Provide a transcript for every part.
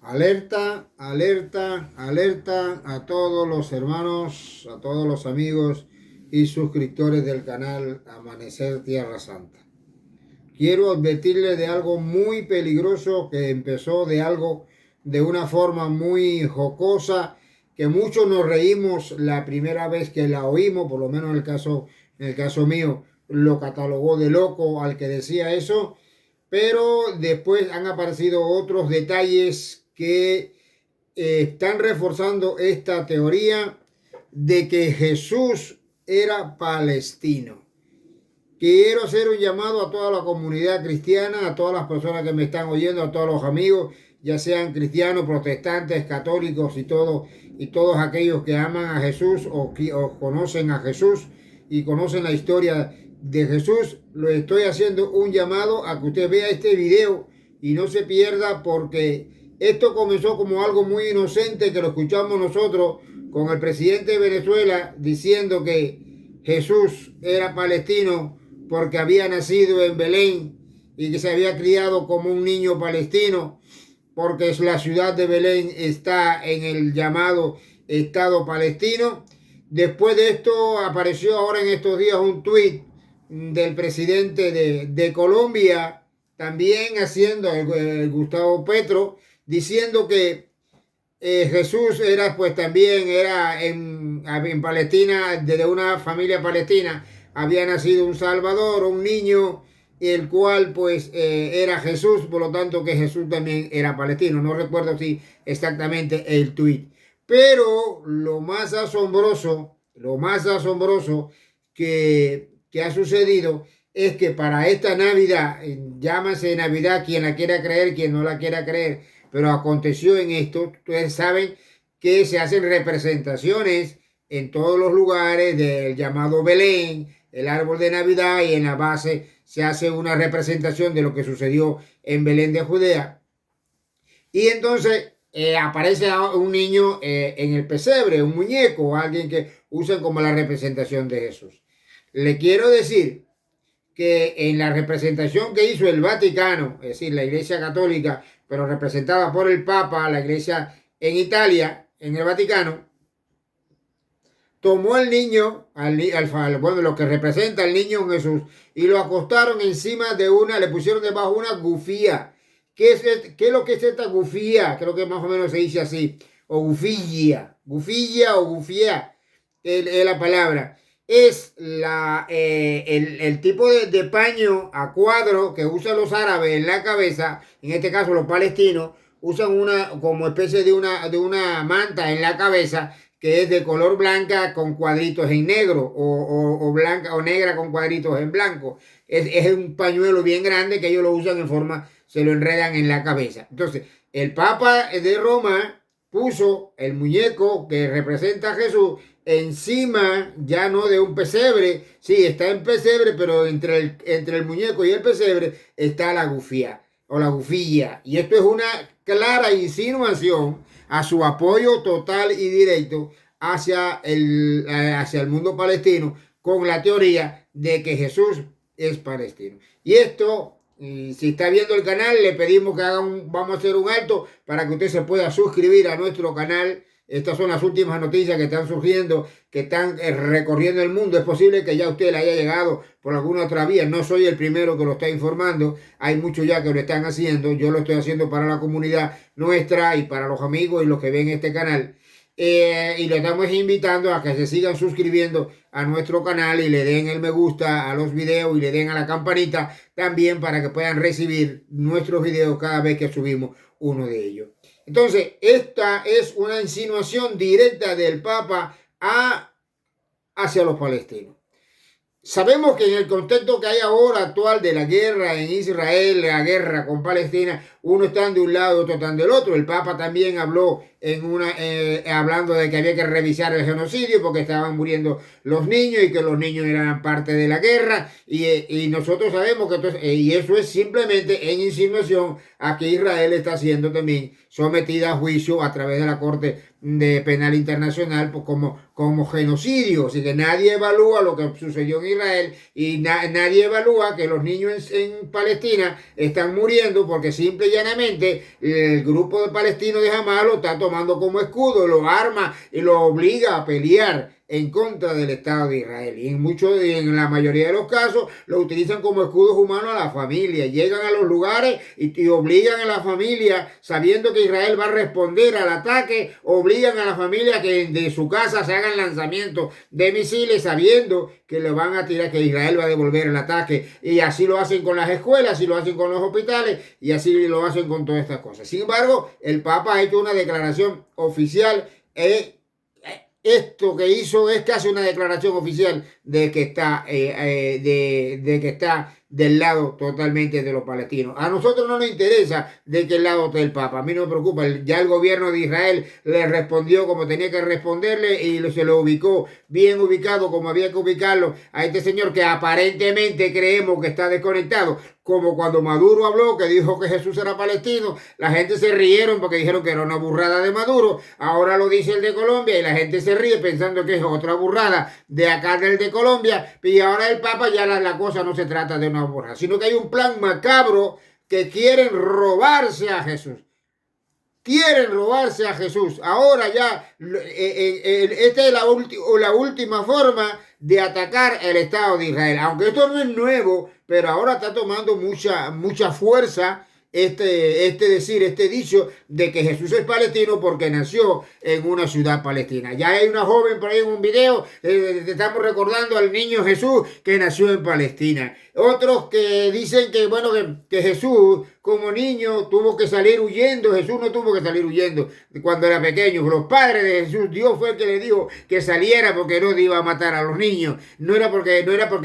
Alerta, alerta, alerta a todos los hermanos, a todos los amigos y suscriptores del canal Amanecer Tierra Santa. Quiero advertirles de algo muy peligroso que empezó de una forma muy jocosa, que muchos nos reímos la primera vez que la oímos, por lo menos en el caso mío, lo catalogó de loco al que decía eso, pero después han aparecido otros detalles que están reforzando esta teoría de que Jesús era palestino. Quiero hacer un llamado a toda la comunidad cristiana, a todas las personas que me están oyendo, a todos los amigos, ya sean cristianos, protestantes, católicos y todos aquellos que aman a Jesús o conocen a Jesús y conocen la historia de Jesús. Lo estoy haciendo un llamado a que usted vea este video y no se pierda, porque esto comenzó como algo muy inocente que lo escuchamos nosotros con el presidente de Venezuela diciendo que Jesús era palestino porque había nacido en Belén y que se había criado como un niño palestino, porque la ciudad de Belén está en el llamado Estado palestino. Después de esto apareció ahora en estos días un tuit del presidente de Colombia, también haciendo el Gustavo Petro, diciendo que Jesús era, pues también era en Palestina, desde una familia palestina, había nacido un Salvador, un niño, el cual pues era Jesús, por lo tanto que Jesús también era palestino. No recuerdo si exactamente el tuit. Pero lo más asombroso que ha sucedido es que para esta Navidad, llámase Navidad quien la quiera creer, quien no la quiera creer, pero aconteció en esto. Ustedes saben que se hacen representaciones en todos los lugares del llamado Belén, el árbol de Navidad, y en la base se hace una representación de lo que sucedió en Belén de Judea. Y entonces aparece un niño en el pesebre, un muñeco, alguien que usan como la representación de Jesús. Le quiero decir que en la representación que hizo el Vaticano, es decir, la Iglesia Católica, pero representada por el Papa, la Iglesia en Italia, en el Vaticano, tomó al niño, bueno, lo que representa al niño Jesús, y lo acostaron encima le pusieron debajo una gufía. ¿Qué es lo que es esta gufía? Creo que más o menos se dice así, o gufilla o gufía, es la palabra. Es el tipo de paño a cuadro que usan los árabes en la cabeza, en este caso los palestinos, usan como especie de una manta en la cabeza, que es de color blanca con cuadritos en negro, o blanca o negra con cuadritos en blanco. Es un pañuelo bien grande que ellos lo usan en forma, se lo enredan en la cabeza. Entonces, el Papa de Roma puso el muñeco que representa a Jesús encima, ya no de un pesebre. Sí, está en pesebre, pero entre el muñeco y el pesebre está la gufía o la gufilla. Y esto es una clara insinuación a su apoyo total y directo hacia el mundo palestino, con la teoría de que Jesús es palestino. Y esto, si está viendo el canal, le pedimos que vamos a hacer un alto para que usted se pueda suscribir a nuestro canal. Estas son las últimas noticias que están surgiendo, que están recorriendo el mundo. Es posible que ya usted le haya llegado por alguna otra vía. No soy el primero que lo está informando. Hay muchos ya que lo están haciendo. Yo lo estoy haciendo para la comunidad nuestra y para los amigos y los que ven este canal. Y le estamos invitando a que se sigan suscribiendo a nuestro canal y le den el me gusta a los videos y le den a la campanita también, para que puedan recibir nuestros videos cada vez que subimos uno de ellos. Entonces, esta es una insinuación directa del Papa hacia los palestinos. Sabemos que en el contexto que hay ahora actual de la guerra en Israel, la guerra con Palestina, uno está de un lado, otro está del otro. El Papa también habló hablando de que había que revisar el genocidio porque estaban muriendo los niños y que los niños eran parte de la guerra y nosotros sabemos que entonces, y eso es simplemente en insinuación a que Israel está siendo también sometida a juicio a través de la Corte Penal Internacional pues, como genocidio. Así que nadie evalúa lo que sucedió en Israel y nadie evalúa que los niños en Palestina están muriendo porque simple y llanamente el grupo de palestinos de Hamas lo está tomando como escudo, lo arma y lo obliga a pelear en contra del Estado de Israel. Y en la mayoría de los casos lo utilizan como escudos humanos a la familia. Llegan a los lugares y obligan a la familia, sabiendo que Israel va a responder al ataque, obligan a la familia que de su casa se hagan lanzamientos de misiles, sabiendo que le van a tirar, que Israel va a devolver el ataque. Y así lo hacen con las escuelas, así lo hacen con los hospitales y así lo hacen con todas estas cosas. Sin embargo, el Papa ha hecho una declaración oficial. Esto que hizo es casi una declaración oficial de que está del lado totalmente de los palestinos. A nosotros no nos interesa de qué lado está el Papa. A mí no me preocupa. Ya el gobierno de Israel le respondió como tenía que responderle y se lo ubicó bien ubicado como había que ubicarlo a este señor que aparentemente creemos que está desconectado. Como cuando Maduro habló, que dijo que Jesús era palestino, la gente se rieron porque dijeron que era una burrada de Maduro. Ahora lo dice el de Colombia y la gente se ríe pensando que es otra burrada de acá del de Colombia. Y ahora el Papa ya la cosa no se trata de una burrada, sino que hay un plan macabro que quieren robarse a Jesús. Quieren robarse a Jesús. Ahora ya, esta es la última forma de atacar el Estado de Israel. Aunque esto no es nuevo, pero ahora está tomando mucha fuerza este dicho de que Jesús es palestino porque nació en una ciudad palestina. Ya hay una joven por ahí en un video, estamos recordando al niño Jesús que nació en Palestina. Otros que dicen que, bueno, que Jesús como niño tuvo que salir huyendo. Jesús no tuvo que salir huyendo cuando era pequeño. Los padres de Jesús, Dios fue el que le dijo que saliera porque Herodes iba a matar a los niños. No era porque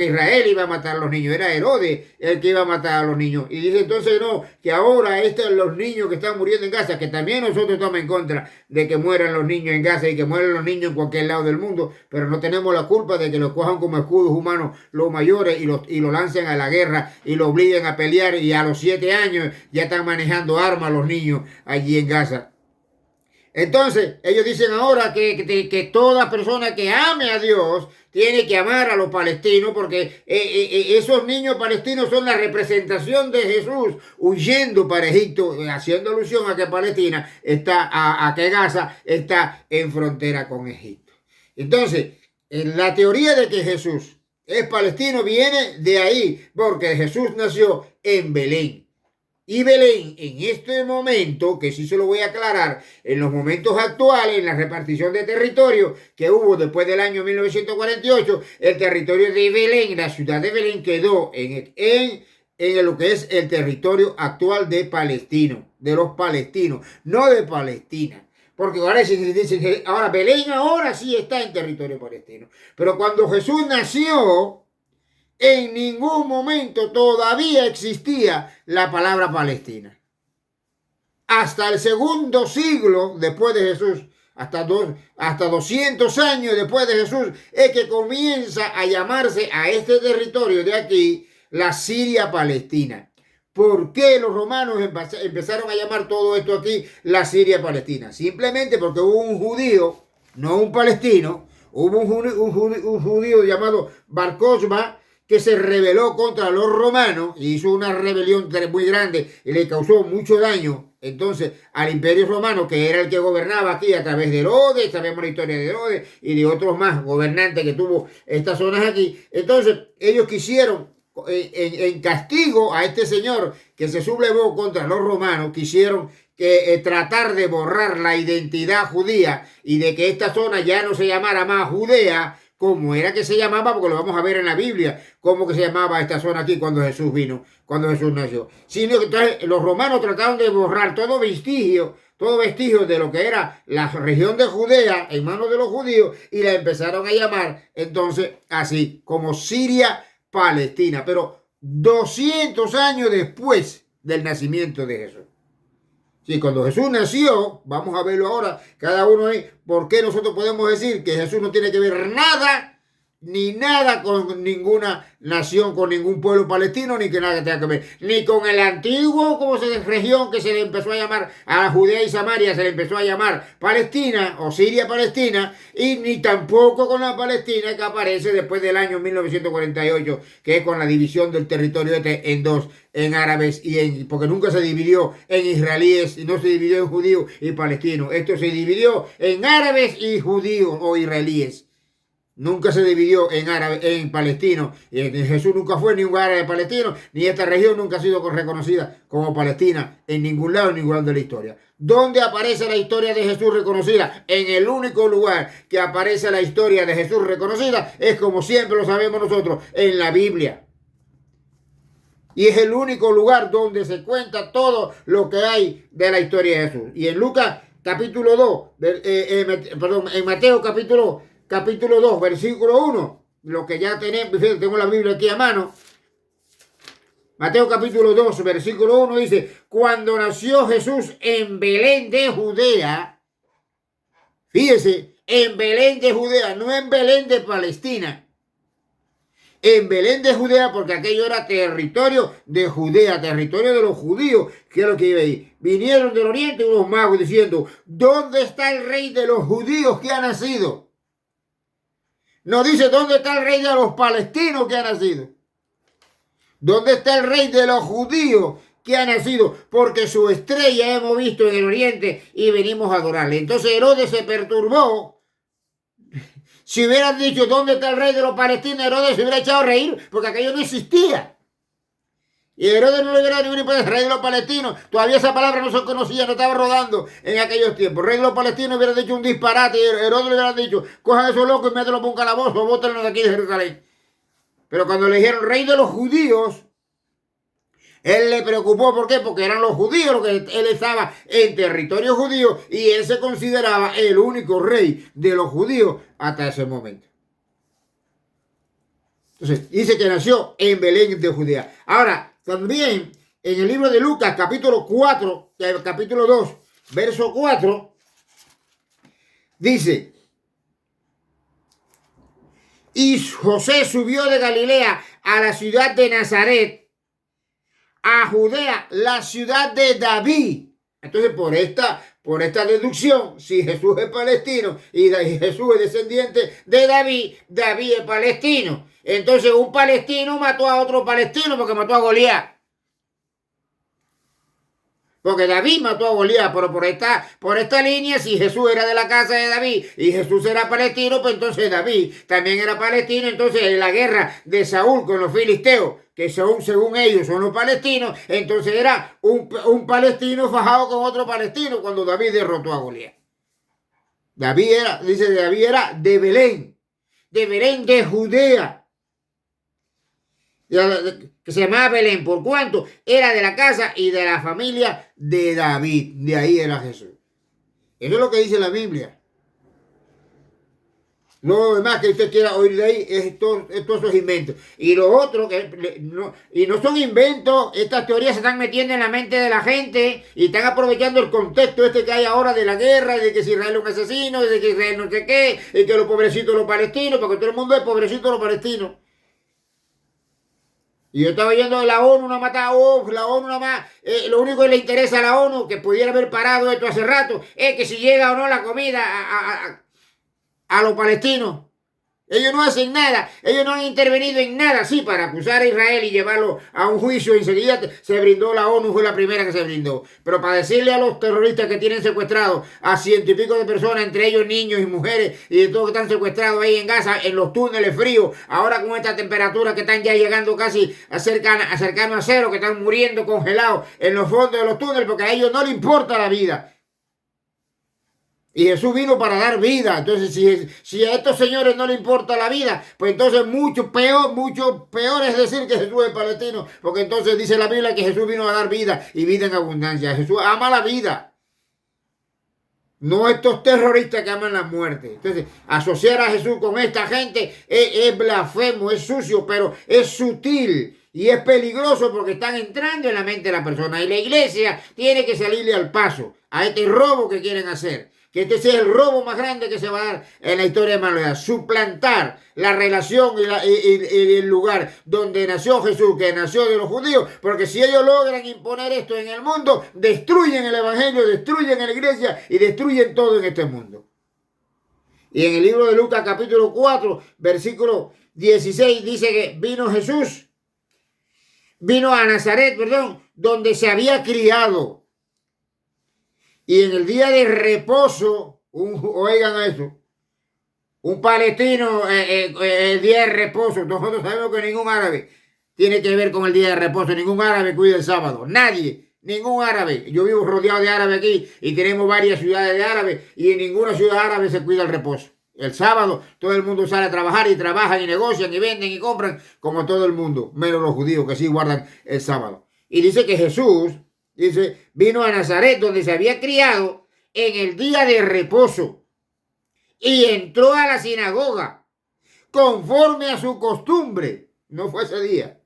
Israel iba a matar a los niños, era Herodes el que iba a matar a los niños. Y dice entonces no, que ahora los niños que están muriendo en Gaza, que también nosotros estamos en contra de que mueran los niños en Gaza y que mueran los niños en cualquier lado del mundo, pero no tenemos la culpa de que los cojan como escudos humanos los mayores y lo lancen a la guerra y lo obliguen a pelear y a los 7 años ya están manejando armas los niños allí en Gaza. Entonces, ellos dicen ahora que toda persona que ame a Dios tiene que amar a los palestinos porque esos niños palestinos son la representación de Jesús huyendo para Egipto, haciendo alusión a que Palestina a que Gaza está en frontera con Egipto. Entonces, la teoría de que Jesús es palestino viene de ahí, porque Jesús nació en Belén. Y Belén, en este momento, que sí se lo voy a aclarar, en los momentos actuales, en la repartición de territorio que hubo después del año 1948, el territorio de Belén, la ciudad de Belén, quedó en lo que es el territorio actual de los palestinos, no de Palestina. Porque ahora dicen que Belén ahora sí está en territorio palestino. Pero cuando Jesús nació, en ningún momento todavía existía la palabra Palestina. Hasta el segundo siglo después de Jesús, hasta 200 años después de Jesús, es que comienza a llamarse a este territorio de aquí la Siria Palestina. ¿Por qué los romanos empezaron a llamar todo esto aquí la Siria Palestina? Simplemente porque hubo un judío, no un palestino, hubo un judío llamado Bar Kokhba, que se rebeló contra los romanos y hizo una rebelión muy grande y le causó mucho daño entonces al Imperio Romano, que era el que gobernaba aquí a través de Herodes. Sabemos la historia de Herodes y de otros más gobernantes que tuvo estas zonas aquí. Entonces ellos quisieron, en castigo a este señor que se sublevó contra los romanos, quisieron tratar de borrar la identidad judía y de que esta zona ya no se llamara más Judea, como era que se llamaba, porque lo vamos a ver en la Biblia, cómo que se llamaba esta zona aquí cuando Jesús vino, cuando Jesús nació. Sino que entonces los romanos trataron de borrar todo vestigio de lo que era la región de Judea en manos de los judíos y la empezaron a llamar entonces así, como Siria Palestina, pero 200 años después del nacimiento de Jesús. Sí, cuando Jesús nació, vamos a verlo ahora, cada uno ahí, ¿por qué nosotros podemos decir que Jesús no tiene que ver nada, ni nada con ninguna nación, con ningún pueblo palestino, ni que nada que tenga que ver, ni con el antiguo, como se región que se le empezó a llamar a Judea y Samaria, se le empezó a llamar Palestina o Siria Palestina, y ni tampoco con la Palestina que aparece después del año 1948, que es con la división del territorio este en dos, en árabes porque nunca se dividió en israelíes y no se dividió en judíos y palestinos. Esto se dividió en árabes y judíos o israelíes. Nunca se dividió en árabe, en palestino. Jesús nunca fue ni un árabe palestino, ni esta región nunca ha sido reconocida como Palestina en ningún lado de la historia. ¿Dónde aparece la historia de Jesús reconocida? En el único lugar que aparece la historia de Jesús reconocida es, como siempre lo sabemos nosotros, en la Biblia. Y es el único lugar donde se cuenta todo lo que hay de la historia de Jesús. Y en Lucas capítulo 2, en Mateo capítulo 2, versículo 1, lo que ya tenemos, tengo la Biblia aquí a mano. Mateo capítulo 2, versículo 1 dice: cuando nació Jesús en Belén de Judea, fíjese, en Belén de Judea, no en Belén de Palestina. En Belén de Judea, porque aquello era territorio de Judea, territorio de los judíos, que es lo que iba ahí. Vinieron del oriente unos magos diciendo: ¿dónde está el rey de los judíos que ha nacido? No dice dónde está el rey de los palestinos que ha nacido. ¿Dónde está el rey de los judíos que ha nacido? Porque su estrella hemos visto en el oriente y venimos a adorarle. Entonces Herodes se perturbó. Si hubieran dicho dónde está el rey de los palestinos, Herodes se hubiera echado a reír, porque aquello no existía. Y Herodes no le hubiera dicho ni rey de los palestinos. Todavía esa palabra no se conocía, no estaba rodando en aquellos tiempos. Rey de los palestinos hubiera dicho un disparate, y Herodes le hubiera dicho: cojan a esos locos y mételo por un calabozo, bótenlo de aquí de Jerusalén. Pero cuando le dijeron rey de los judíos, él le preocupó. ¿Por qué? Porque eran los judíos los que él estaba en territorio judío y él se consideraba el único rey de los judíos hasta ese momento. Entonces, dice que nació en Belén de Judea. Ahora, también en el libro de Lucas, capítulo 4, capítulo 2, verso 4, dice: y José subió de Galilea a la ciudad de Nazaret, a Judea, la ciudad de David. Entonces, por esta deducción, si Jesús es palestino y Jesús es descendiente de David, David es palestino. Entonces, un palestino mató a otro palestino porque mató a Goliat. Porque David mató a Goliat, pero por esta línea, si Jesús era de la casa de David y Jesús era palestino, pues entonces David también era palestino. Entonces, en la guerra de Saúl con los filisteos, que según ellos son los palestinos, entonces era un palestino fajado con otro palestino cuando David derrotó a Goliat. David era de Belén de Judea, que se llamaba Belén. ¿Por cuánto? Era de la casa y de la familia de David. De ahí era Jesús. Eso es lo que dice la Biblia. No demás que usted quiera oír de ahí es todos esos inventos. Y lo otro, no son inventos. Estas teorías se están metiendo en la mente de la gente y están aprovechando el contexto que hay ahora de la guerra, de que si Israel es un asesino, de que Israel no sé qué, y que los pobrecitos los palestinos, porque todo el mundo es pobrecito los palestinos. Y yo estaba oyendo de la ONU, no mataba, la ONU nada más, lo único que le interesa a la ONU, que pudiera haber parado esto hace rato, es que si llega o no la comida a los palestinos. Ellos no hacen nada, ellos no han intervenido en nada, sí, para acusar a Israel y llevarlo a un juicio. Enseguida se brindó la ONU, fue la primera que se brindó. Pero para decirle a los terroristas que tienen secuestrados a 100 y pico de personas, entre ellos niños y mujeres, y de todos que están secuestrados ahí en Gaza, en los túneles fríos, ahora con esta temperatura que están ya llegando casi cercano a cero, que están muriendo congelados en los fondos de los túneles, porque a ellos no les importa la vida. Y Jesús vino para dar vida. Entonces, si a estos señores no les importa la vida, pues entonces mucho peor es decir que Jesús es palestino. Porque entonces dice la Biblia que Jesús vino a dar vida y vida en abundancia. Jesús ama la vida. No estos terroristas que aman la muerte. Entonces, asociar a Jesús con esta gente es blasfemo, es sucio, pero es sutil. Y es peligroso porque están entrando en la mente de la persona. Y la iglesia tiene que salirle al paso a este robo que quieren hacer. Que este sea el robo más grande que se va a dar en la historia de la humanidad. Suplantar la relación y el lugar donde nació Jesús, que nació de los judíos. Porque si ellos logran imponer esto en el mundo, destruyen el evangelio, destruyen la iglesia y destruyen todo en este mundo. Y en el libro de Lucas capítulo 4, versículo 16, dice que vino a Nazaret, donde se había criado. Y en el día de reposo, oigan eso, un palestino, el día de reposo, nosotros sabemos que ningún árabe tiene que ver con el día de reposo, ningún árabe cuida el sábado, nadie, ningún árabe. Yo vivo rodeado de árabes aquí y tenemos varias ciudades de árabes y en ninguna ciudad árabe se cuida el reposo. El sábado todo el mundo sale a trabajar y trabajan y negocian y venden y compran como todo el mundo, menos los judíos que sí guardan el sábado. Y dice que Jesús, vino a Nazaret donde se había criado en el día de reposo y entró a la sinagoga conforme a su costumbre. No fue ese día.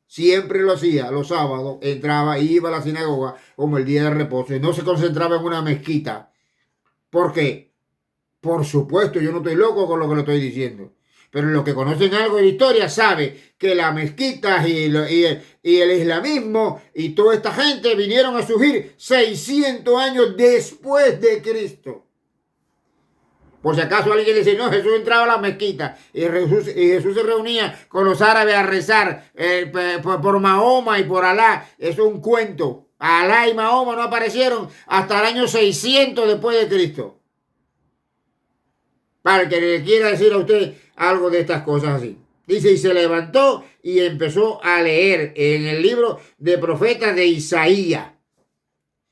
Siempre lo hacía, los sábados entraba y iba a la sinagoga como el día de reposo y no se concentraba en una mezquita. ¿Por qué? Por supuesto, yo no estoy loco con lo que lo estoy diciendo. Pero los que conocen algo de historia saben que las mezquitas y el islamismo y toda esta gente vinieron a surgir 600 años después de Cristo. Por si acaso alguien dice, no, Jesús entraba a la mezquita y Jesús se reunía con los árabes a rezar por Mahoma y por Alá. Eso es un cuento. Alá y Mahoma no aparecieron hasta el año 600 después de Cristo. Para que le quiera decir a usted algo de estas cosas así. Dice, y se levantó y empezó a leer en el libro de profetas de Isaías.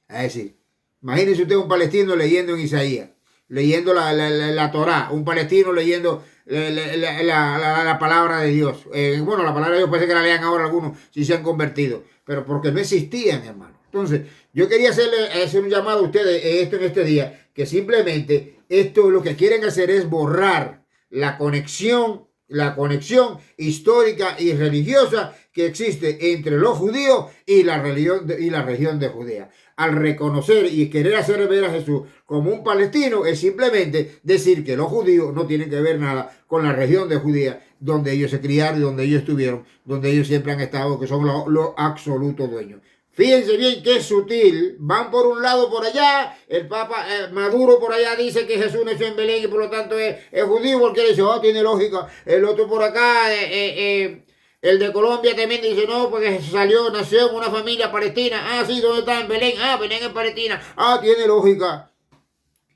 Es decir, imagínese usted un palestino leyendo en Isaías, leyendo la Torá, un palestino leyendo la palabra de Dios. Bueno, la palabra de Dios parece que la lean ahora algunos si se han convertido, pero porque no existían, hermano. Entonces, yo quería hacer un llamado a ustedes en este día, que simplemente esto lo que quieren hacer es borrar la conexión histórica y religiosa que existe entre los judíos y la región de Judea. Al reconocer y querer hacer ver a Jesús como un palestino es simplemente decir que los judíos no tienen que ver nada con la región de Judea, donde ellos se criaron, donde ellos estuvieron, donde ellos siempre han estado, que son los absolutos dueños. Fíjense bien que es sutil. Van por un lado por allá. El Papa Maduro por allá dice que Jesús nació en Belén y por lo tanto es judío, porque él dice, tiene lógica. El otro por acá, el de Colombia también dice, no, porque nació en una familia palestina. Sí, ¿dónde está? En Belén. Belén es Palestina. Tiene lógica.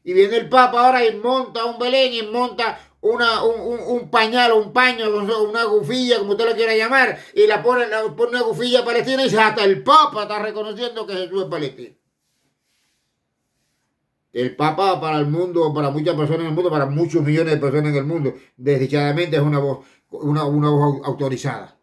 Y viene el Papa ahora y monta un Belén y monta un pañal, un paño, una gufilla, como usted lo quiera llamar, y pone una gufilla palestina y dice, hasta el Papa está reconociendo que Jesús es palestino. El Papa para el mundo, para muchas personas en el mundo, para muchos millones de personas en el mundo, desdichadamente es una voz autorizada.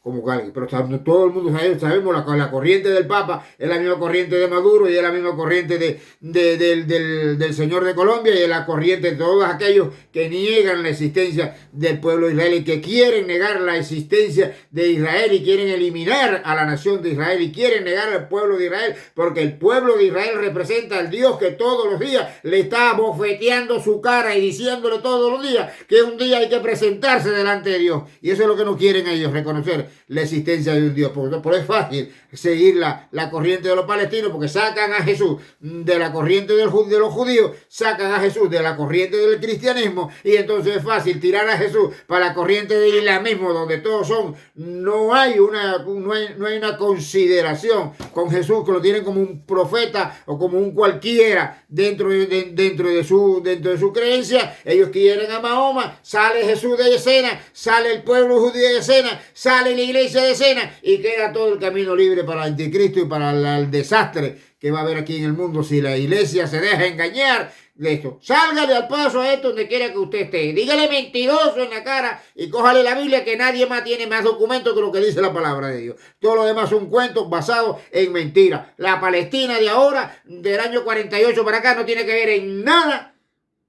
Como alguien, pero todo el mundo sabemos la corriente del Papa es la misma corriente de Maduro y es la misma corriente del señor de Colombia y es la corriente de todos aquellos que niegan la existencia del pueblo de Israel y que quieren negar la existencia de Israel y quieren eliminar a la nación de Israel y quieren negar al pueblo de Israel, porque el pueblo de Israel representa al Dios que todos los días le está bofeteando su cara y diciéndole todos los días que un día hay que presentarse delante de Dios, y eso es lo que no quieren ellos reconocer, la existencia de un Dios. Por es fácil seguir la corriente de los palestinos, porque sacan a Jesús de la corriente de los judíos, sacan a Jesús de la corriente del cristianismo, y entonces es fácil tirar a Jesús para la corriente del islamismo, donde todos no hay una consideración con Jesús, que lo tienen como un profeta o como un cualquiera dentro de su creencia. Ellos quieren a Mahoma, sale Jesús de escena, sale el pueblo judío de escena, sale la iglesia de escena y queda todo el camino libre para el anticristo y para el desastre que va a haber aquí en el mundo si la iglesia se deja engañar de esto. Sálgale al paso a esto donde quiera que usted esté. Dígale mentiroso en la cara y cójale la Biblia, que nadie más tiene más documentos que lo que dice la palabra de Dios. Todo lo demás son cuentos basados en mentiras. La Palestina de ahora, del año 48 para acá, no tiene que ver en nada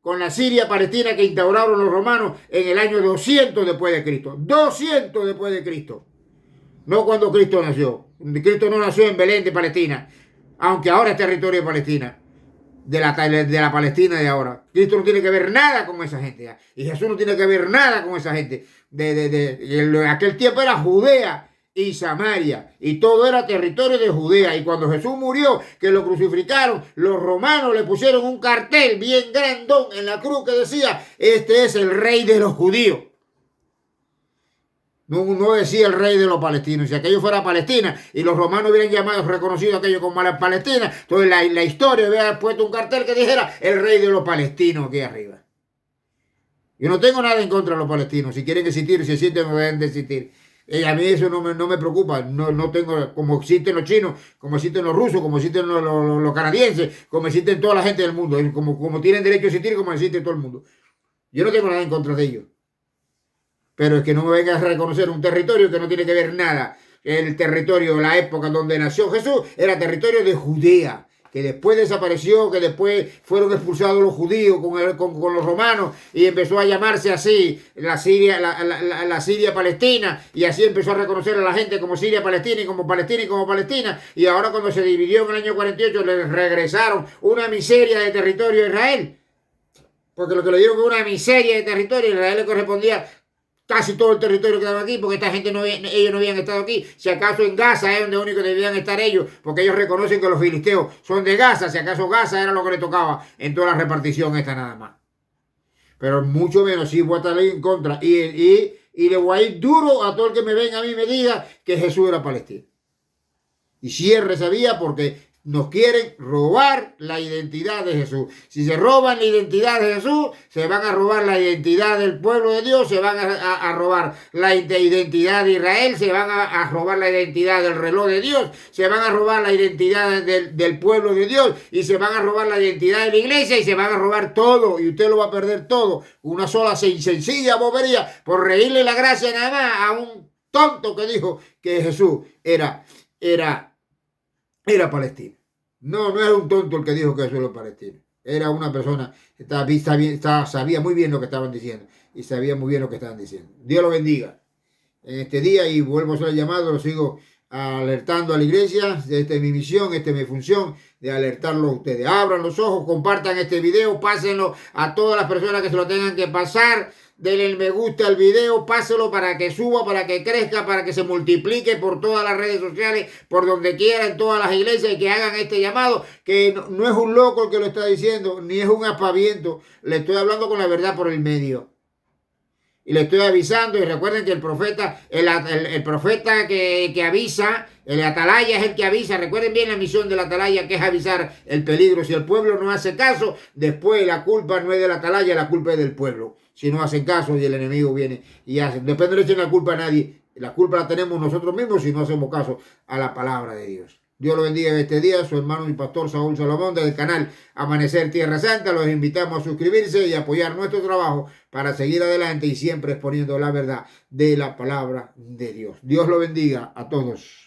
con la Siria palestina que instauraron los romanos en el año 200 después de Cristo. 200 después de Cristo. no cuando Cristo nació. Cristo no nació en Belén de Palestina, aunque ahora es territorio de Palestina, de la Palestina de ahora. Cristo no tiene que ver nada con esa gente, ¿ya? Y Jesús no tiene que ver nada con esa gente. En aquel tiempo era Judea y Samaria, y todo era territorio de Judea. Y cuando Jesús murió, que lo crucificaron, los romanos le pusieron un cartel bien grandón en la cruz que decía: este es el rey de los judíos. No decía el rey de los palestinos. Si aquello fuera Palestina y los romanos hubieran llamado, reconocido aquello como la Palestina, entonces la historia hubiera puesto un cartel que dijera el rey de los palestinos aquí arriba. Yo no tengo nada en contra de los palestinos. Si quieren existir, si existen, no deben de existir. A mí eso no me preocupa. No tengo, como existen los chinos, como existen los rusos, como existen los canadienses, como existen toda la gente del mundo, como tienen derecho a existir, como existe todo el mundo. Yo no tengo nada en contra de ellos. Pero es que no me vengas a reconocer un territorio que no tiene que ver nada. El territorio, la época donde nació Jesús, era territorio de Judea, que después desapareció, que después fueron expulsados los judíos con los romanos, y empezó a llamarse así la Siria Palestina, y así empezó a reconocer a la gente como Siria Palestina y como Palestina y como Palestina, y ahora cuando se dividió en el año 48 le regresaron una miseria de territorio a Israel, porque lo que le dieron fue una miseria de territorio. A Israel le correspondía casi todo el territorio que estaba aquí, porque esta gente ellos no habían estado aquí. Si acaso en Gaza es donde único debían estar ellos, porque ellos reconocen que los filisteos son de Gaza. Si acaso Gaza era lo que le tocaba en toda la repartición esta nada más. Pero mucho menos, sí voy a estar en contra. Y le voy a ir duro a todo el que me venga a mí y me diga que Jesús era palestino. Y cierre esa vía, porque nos quieren robar la identidad de Jesús. Si se roban la identidad de Jesús, se van a robar la identidad del pueblo de Dios, se van a robar la identidad de Israel, se van a robar la identidad del reloj de Dios, se van a robar la identidad del pueblo de Dios, y se van a robar la identidad de la iglesia, y se van a robar todo, y usted lo va a perder todo. Una sola sencilla bobería, por reírle la gracia nada más a un tonto que dijo que Jesús era palestino. No era un tonto el que dijo que Jesús era palestino. Era una persona que sabía muy bien lo que estaban diciendo, y sabía muy bien lo que estaban diciendo. Dios lo bendiga en este día, y vuelvo a hacer el llamado, lo sigo alertando a la iglesia. Esta es mi misión, esta es mi función, de alertarlo a ustedes. Abran los ojos, compartan este video, pásenlo a todas las personas que se lo tengan que pasar. Denle el me gusta al video, páselo para que suba, para que crezca, para que se multiplique por todas las redes sociales, por donde quiera, en todas las iglesias, y que hagan este llamado, que no es un loco el que lo está diciendo, ni es un aspaviento. Le estoy hablando con la verdad por el medio. Y le estoy avisando, y recuerden que el profeta que avisa, el atalaya es el que avisa. Recuerden bien la misión del atalaya, que es avisar el peligro. Si el pueblo no hace caso, después la culpa no es del atalaya, la culpa es del pueblo. Si no hacen caso y el enemigo viene y hace. Después no le echen la culpa a nadie. La culpa la tenemos nosotros mismos si no hacemos caso a la palabra de Dios. Dios lo bendiga en este día. Su hermano y pastor Saúl Salomón, del canal Amanecer Tierra Santa. Los invitamos a suscribirse y apoyar nuestro trabajo para seguir adelante y siempre exponiendo la verdad de la palabra de Dios. Dios lo bendiga a todos.